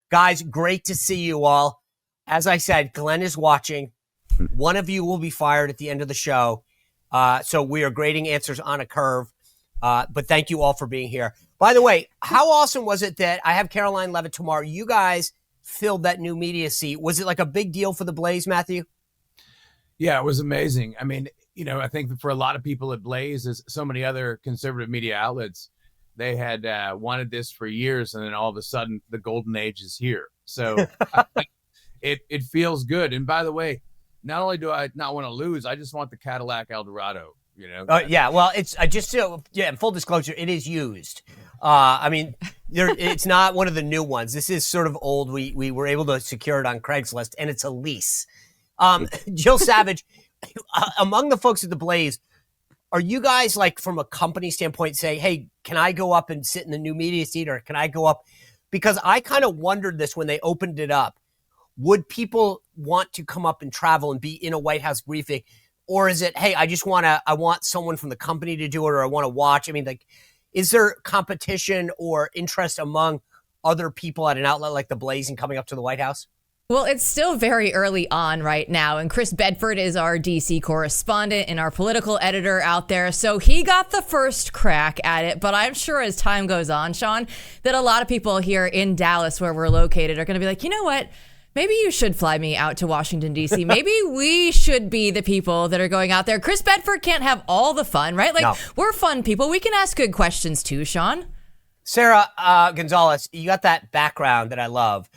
Guys, great to see you all. As I said, Glenn is watching. One of you will be fired at the end of the show. So we are grading answers on a curve. But thank you all for being here. By the way, how awesome was it that I have Caroline Leavitt tomorrow? You guys filled that new media seat. Was it like a big deal for the Blaze, Matthew? Yeah, it was amazing. I mean, I think that for a lot of people at Blaze, as so many other conservative media outlets, they had wanted this for years, and then all of a sudden, the golden age is here. So it feels good. And by the way, not only do I not want to lose, I just want the Cadillac Eldorado. Yeah. Well, it's full disclosure, it is used. It's not one of the new ones. This is sort of old. We were able to secure it on Craigslist, and it's a lease. Jill Savage, among the folks at the Blaze, are you guys, like, from a company standpoint, say, hey, can I go up and sit in the new media seat, or can I go up? Because I kind of wondered this when they opened it up. Would people want to come up and travel and be in a White House briefing? Or is it, hey, I want someone from the company to do it, or I want to watch? I mean, like, is there competition or interest among other people at an outlet like the Blaze in coming up to the White House? Well, it's still very early on right now, and Chris Bedford is our D.C. correspondent and our political editor out there, so he got the first crack at it. But I'm sure as time goes on, Sean, that a lot of people here in Dallas, where we're located, are going to be like, you know what? Maybe you should fly me out to Washington, D.C. Maybe we should be the people that are going out there. Chris Bedford can't have all the fun, right? Like, no. We're fun people. We can ask good questions too, Sean. Sara Gonzales, you got that background that I love.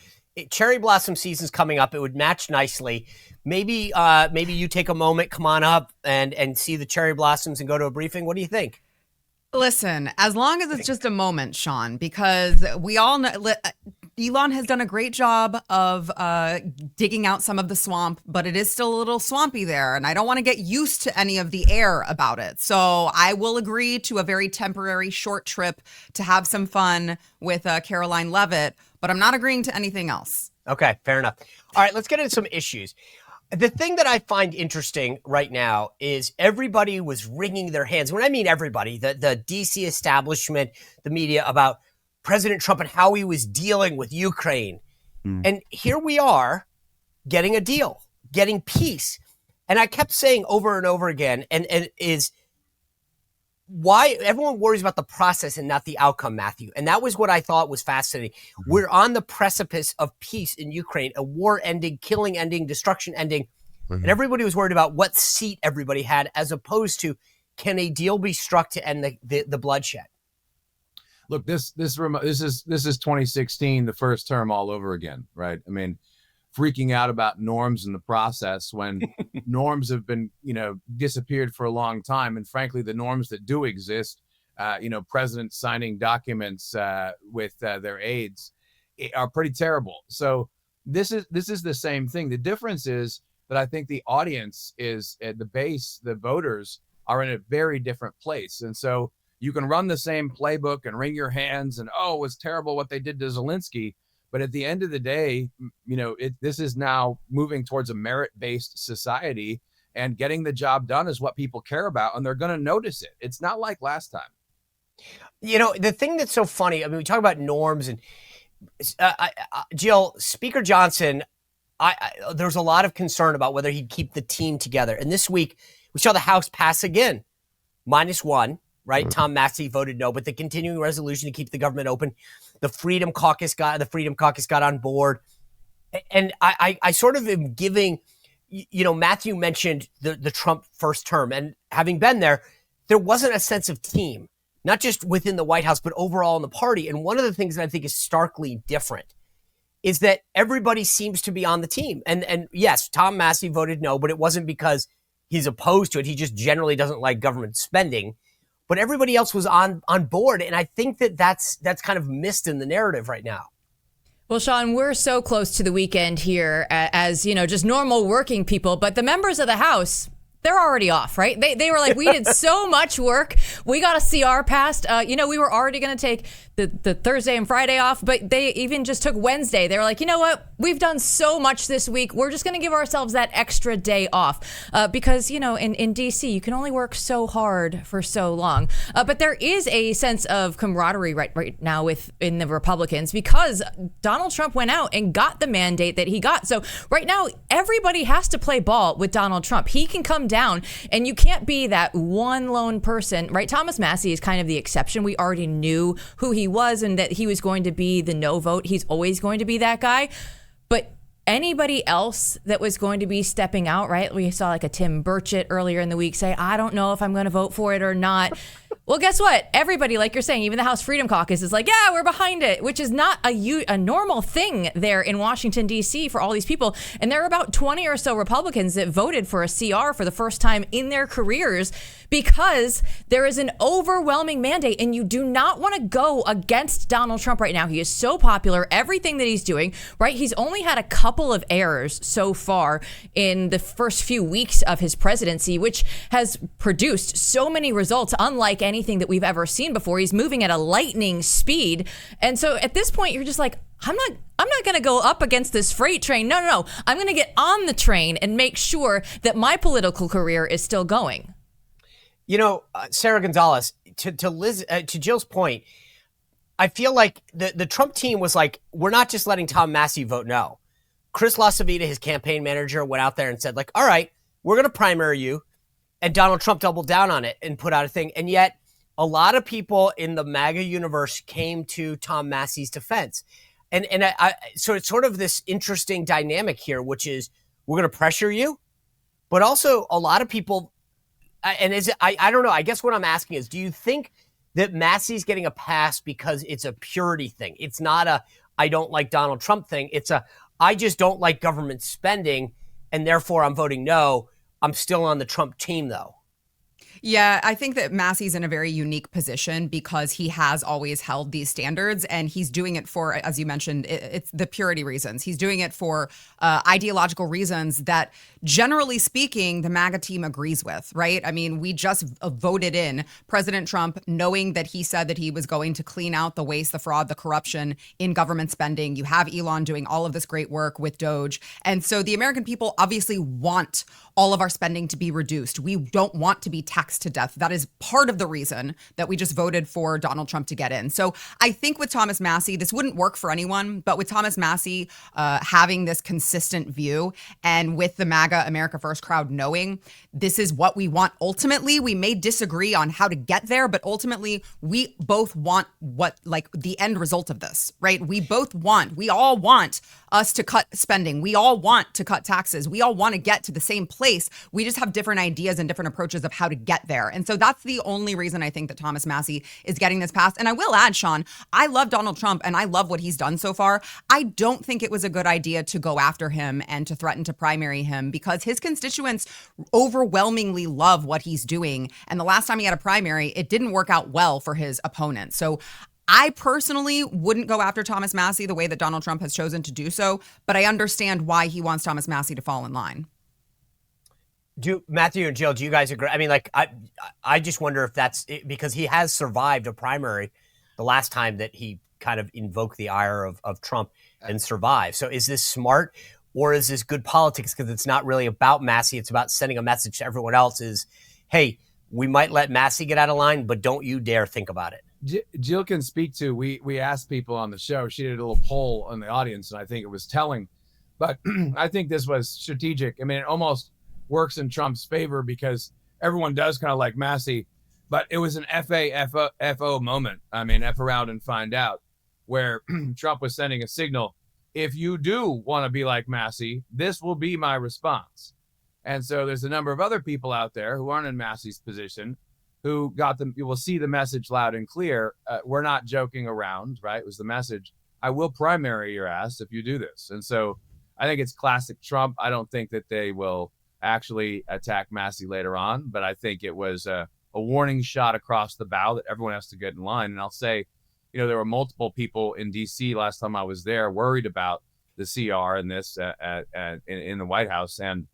Cherry blossom season's coming up. It would match nicely. Maybe you take a moment, come on up and see the cherry blossoms and go to a briefing. What do you think? Listen, as long as it's just a moment, Sean, because we all know Elon has done a great job of digging out some of the swamp, but it is still a little swampy there, and I don't want to get used to any of the air about it. So I will agree to a very temporary short trip to have some fun with Caroline Leavitt, but I'm not agreeing to anything else. Okay, fair enough. All right, let's get into some issues. The thing that I find interesting right now is everybody was wringing their hands. When I mean everybody, the DC establishment, the media, about President Trump and how he was dealing with Ukraine. And here we are getting a deal, getting peace. And I kept saying over and over again, and is why everyone worries about the process and not the outcome, Matthew. And that was what I thought was fascinating. We're on the precipice of peace in Ukraine, a war ending, killing ending, destruction ending. And everybody was worried about what seat everybody had, as opposed to, can a deal be struck to end the bloodshed? Look, this is 2016, the first term all over again, right? I mean, freaking out about norms in the process when norms have been, disappeared for a long time. And frankly, the norms that do exist, presidents signing documents with their aides are pretty terrible. So this is the same thing. The difference is that I think the audience is at the base, the voters are in a very different place. And so you can run the same playbook and wring your hands and, oh, it was terrible what they did to Zelensky. But at the end of the day, this is now moving towards a merit-based society, and getting the job done is what people care about, and they're going to notice it. It's not like last time. The thing that's so funny, I mean, we talk about norms, and Jill, Speaker Johnson, there's a lot of concern about whether he'd keep the team together. And this week, we saw the House pass again, -1. Right? Tom Massie voted no, but the continuing resolution to keep the government open, the Freedom Caucus got on board. And I sort of am giving, Matthew mentioned the Trump first term, and having been there wasn't a sense of team, not just within the White House, but overall in the party. And one of the things that I think is starkly different is that everybody seems to be on the team. And yes, Tom Massie voted no, but it wasn't because he's opposed to it. He just generally doesn't like government spending. But everybody else was on board. And I think that's kind of missed in the narrative right now. Well, Sean, we're so close to the weekend here as, just normal working people. But the members of the House, they're already off, right? They were like, we did so much work. We got a CR passed. We were already going to take the Thursday and Friday off, but they even just took Wednesday. They were like, you know what? We've done so much this week. We're just going to give ourselves that extra day off because, in D.C., you can only work so hard for so long. But there is a sense of camaraderie right now in the Republicans because Donald Trump went out and got the mandate that he got. So right now, everybody has to play ball with Donald Trump. He can come down and you can't be that one lone person, right? Thomas Massie is kind of the exception. We already knew who he was and that he was going to be the no vote. He's always going to be that guy. But anybody else that was going to be stepping out, right? We saw like a Tim Burchett earlier in the week say, I don't know if I'm going to vote for it or not. Well, guess what? Everybody, like you're saying, even the House Freedom Caucus is like, yeah, we're behind it, which is not a normal thing there in Washington, D.C. for all these people. And there are about 20 or so Republicans that voted for a CR for the first time in their careers because there is an overwhelming mandate and you do not want to go against Donald Trump right now. He is so popular, everything that he's doing, right? He's only had a couple of errors so far in the first few weeks of his presidency, which has produced so many results, unlike anything that we've ever seen before. He's moving at a lightning speed. And so at this point, you're just like, I'm not going to go up against this freight train. No. I'm going to get on the train and make sure that my political career is still going. Sara Gonzales, to Jill's point, I feel like the Trump team was like, we're not just letting Tom Massie vote no. Chris LaCivita, his campaign manager, went out there and said, like, all right, we're going to primary you. And Donald Trump doubled down on it and put out a thing. And yet a lot of people in the MAGA universe came to Tom Massie's defense. And so it's sort of this interesting dynamic here, which is we're going to pressure you. But also a lot of people, I don't know, I guess what I'm asking is, do you think that Massie's getting a pass because it's a purity thing? It's not a I don't like Donald Trump thing. It's a I just don't like government spending, and therefore I'm voting no. I'm still on the Trump team, though. Yeah, I think that Massie's in a very unique position because he has always held these standards and he's doing it for, as you mentioned, it's the purity reasons. He's doing it for ideological reasons that, generally speaking, the MAGA team agrees with, right? I mean, we just voted in President Trump knowing that he said that he was going to clean out the waste, the fraud, the corruption in government spending. You have Elon doing all of this great work with Doge. And so the American people obviously want all of our spending to be reduced. We don't want to be taxed to death. That is part of the reason that we just voted for Donald Trump to get in. So I think with Thomas Massie, this wouldn't work for anyone, but with Thomas Massie having this consistent view and with the MAGA America First crowd knowing this is what we want ultimately, we may disagree on how to get there, but ultimately we both want what, like, the end result of this, right? We all want us to cut spending. We all want to cut taxes. We all want to get to the same place. We just have different ideas and different approaches of how to get there. And so that's the only reason I think that Thomas Massie is getting this passed. And I will add, Sean, I love Donald Trump and I love what he's done so far. I don't think it was a good idea to go after him and to threaten to primary him because his constituents overwhelmingly love what he's doing. And the last time he had a primary, it didn't work out well for his opponent. So I personally wouldn't go after Thomas Massie the way that Donald Trump has chosen to do so, but I understand why he wants Thomas Massie to fall in line. Do Matthew and Jill, do you guys agree? I mean, like, I just wonder if that's it, because he has survived a primary the last time that he kind of invoked the ire of Trump and survived. So is this smart or is this good politics? Because it's not really about Massie. It's about sending a message to everyone else is, hey, we might let Massie get out of line, but don't you dare think about it. Jill can speak to, we asked people on the show, she did a little poll on the audience, and I think it was telling, but I think this was strategic. I mean, it almost works in Trump's favor because everyone does kind of like Massie, but it was an FO moment. I mean, F around and find out, where Trump was sending a signal. If you do want to be like Massie, this will be my response. And so there's a number of other people out there who aren't in Massie's position who got them. You will see the message loud and clear. We're not joking around, right? It was the message. I will primary your ass if you do this. And so I think it's classic Trump. I don't think that they will actually attack Massie later on, but I think it was a warning shot across the bow that everyone has to get in line. And I'll say, there were multiple people in D.C. last time I was there worried about the CR and this in the White House. And,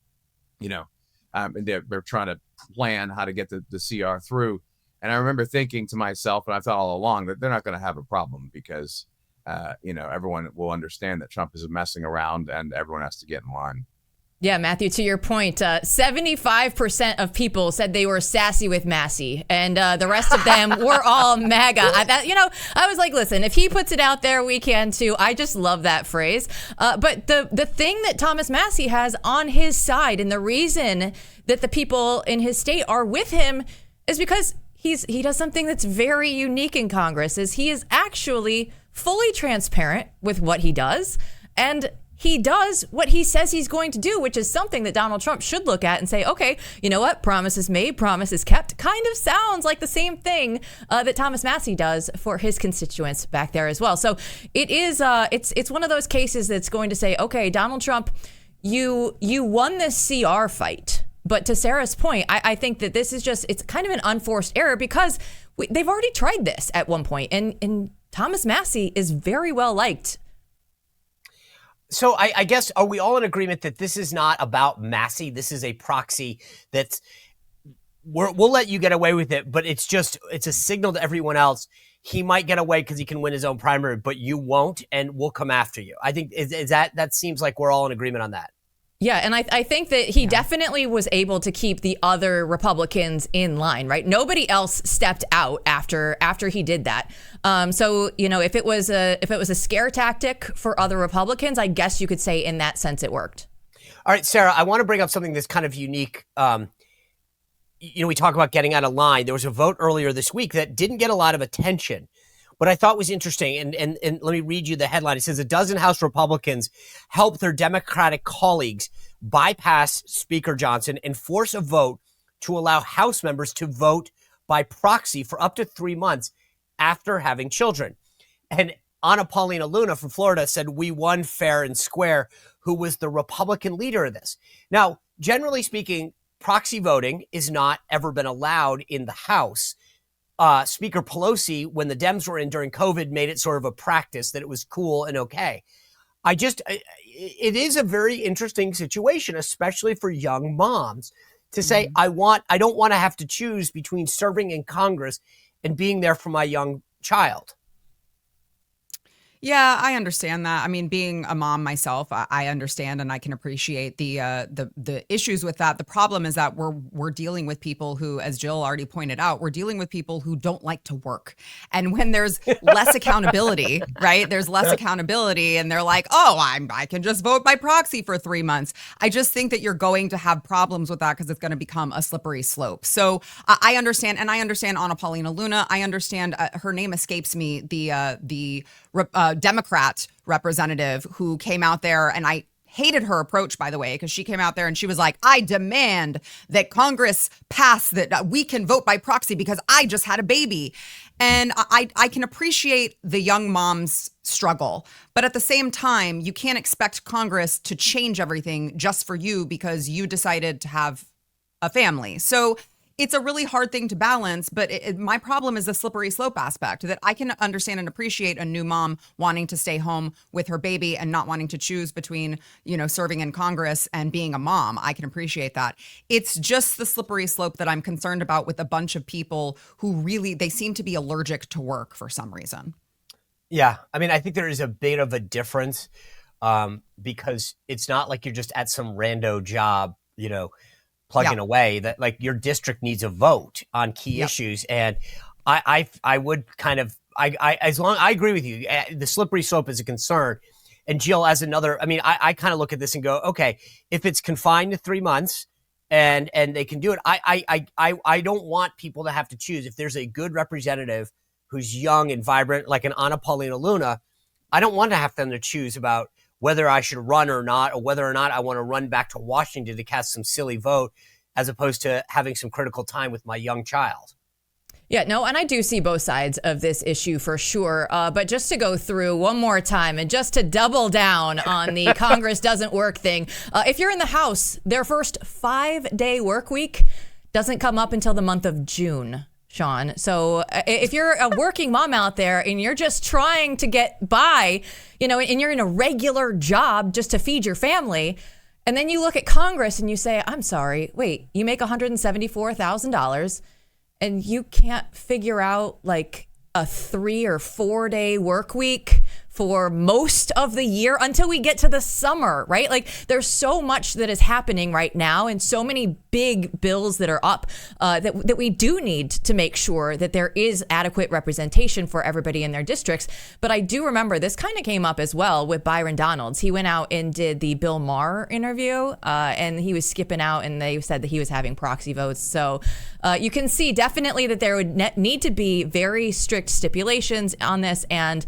And they're trying to plan how to get the CR through. And I remember thinking to myself, and I thought all along, that they're not going to have a problem because, everyone will understand that Trump is messing around and everyone has to get in line. Yeah, Matthew, to your point, 75% of people said they were sassy with Massie, and the rest of them were all MAGA. I was like, listen, if he puts it out there, we can too. I just love that phrase. But the thing that Thomas Massie has on his side, and the reason that the people in his state are with him, is because he does something that's very unique in Congress. Is he is actually fully transparent with what he does, and he does what he says he's going to do, which is something that Donald Trump should look at and say, okay, you know what? Promises made, promises kept. Kind of sounds like the same thing that Thomas Massie does for his constituents back there as well. So it is, it's one of those cases that's going to say, okay, Donald Trump, you won this CR fight. But to Sarah's point, I think that this is it's kind of an unforced error because they've already tried this at one point, and Thomas Massie is very well liked. So I guess, are we all in agreement that this is not about Massie? This is a proxy that's, we'll let you get away with it, but it's a signal to everyone else. He might get away because he can win his own primary, but you won't, and we'll come after you. I think that seems like we're all in agreement on that. Yeah, and I think that he definitely was able to keep the other Republicans in line, right? Nobody else stepped out after he did that. So, if it was a scare tactic for other Republicans, I guess you could say in that sense it worked. All right, Sarah, I want to bring up something that's kind of unique. We talk about getting out of line. There was a vote earlier this week that didn't get a lot of attention, but I thought was interesting. And let me read you the headline. It says, a dozen House Republicans help their Democratic colleagues bypass Speaker Johnson and force a vote to allow House members to vote by proxy for up to 3 months after having children. And Anna Paulina Luna from Florida said, we won fair and square, who was the Republican leader of this. Now, generally speaking, proxy voting is not ever been allowed in the House. Speaker Pelosi, when the Dems were in during COVID, made it sort of a practice that it was cool and okay. It is a very interesting situation, especially for young moms, to say, I don't want to have to choose between serving in Congress and being there for my young child. Yeah, I understand that. I mean, being a mom myself, I understand and I can appreciate the issues with that. The problem is that we're dealing with people who, as Jill already pointed out, we're dealing with people who don't like to work. And when there's less accountability, right? There's less accountability, and they're like, oh, I can just vote by proxy for 3 months. I just think that you're going to have problems with that because it's going to become a slippery slope. So I understand, and I understand Anna Paulina Luna. I understand her name escapes me. The Democrat representative who came out there, and I hated her approach, by the way, because she came out there and she was like, I demand that Congress pass that we can vote by proxy because I just had a baby. And I can appreciate the young mom's struggle. But at the same time, you can't expect Congress to change everything just for you because you decided to have a family. So it's a really hard thing to balance, but my problem is the slippery slope aspect, that I can understand and appreciate a new mom wanting to stay home with her baby and not wanting to choose between, serving in Congress and being a mom. I can appreciate that. It's just the slippery slope that I'm concerned about with a bunch of people who really, they seem to be allergic to work for some reason. Yeah. I mean, I think there is a bit of a difference because it's not like you're just at some rando job, plugging away, that like your district needs a vote on key issues. And I would kind of, I agree with you. The slippery slope is a concern. And Jill, as another, I kind of look at this and go, okay, if it's confined to 3 months and they can do it, I don't want people to have to choose. If there's a good representative who's young and vibrant, like an Anna Paulina Luna, I don't want to have them to choose about whether I should run or not, or whether or not I want to run back to Washington to cast some silly vote, as opposed to having some critical time with my young child. Yeah, no, and I do see both sides of this issue for sure. But just to go through one more time and just to double down on the Congress doesn't work thing. If you're in the House, their first 5-day work week doesn't come up until the month of June. Sean. So if you're a working mom out there and you're just trying to get by, and you're in a regular job just to feed your family, And then you look at Congress and you say, I'm sorry, wait, you make $174,000 and you can't figure out like a 3 or 4 day work week for most of the year until we get to the summer, right? Like there's so much that is happening right now and so many big bills that are up that we do need to make sure that there is adequate representation for everybody in their districts. But I do remember this kind of came up as well with Byron Donalds. He went out and did the Bill Maher interview and he was skipping out and they said that he was having proxy votes. So you can see definitely that there would need to be very strict stipulations on this. And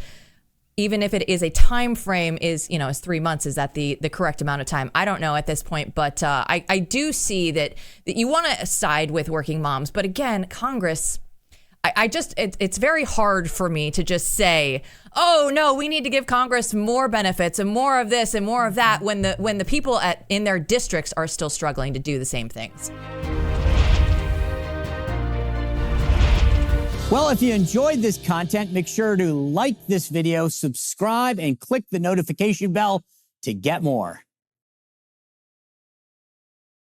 even if it is a time frame is 3 months, is that the correct amount of time? I don't know at this point, but I do see that you want to side with working moms. But again, Congress, it's very hard for me to just say, oh no, we need to give Congress more benefits and more of this and more of that when the people in their districts are still struggling to do the same things. Well, if you enjoyed this content, make sure to like this video, subscribe, and click the notification bell to get more.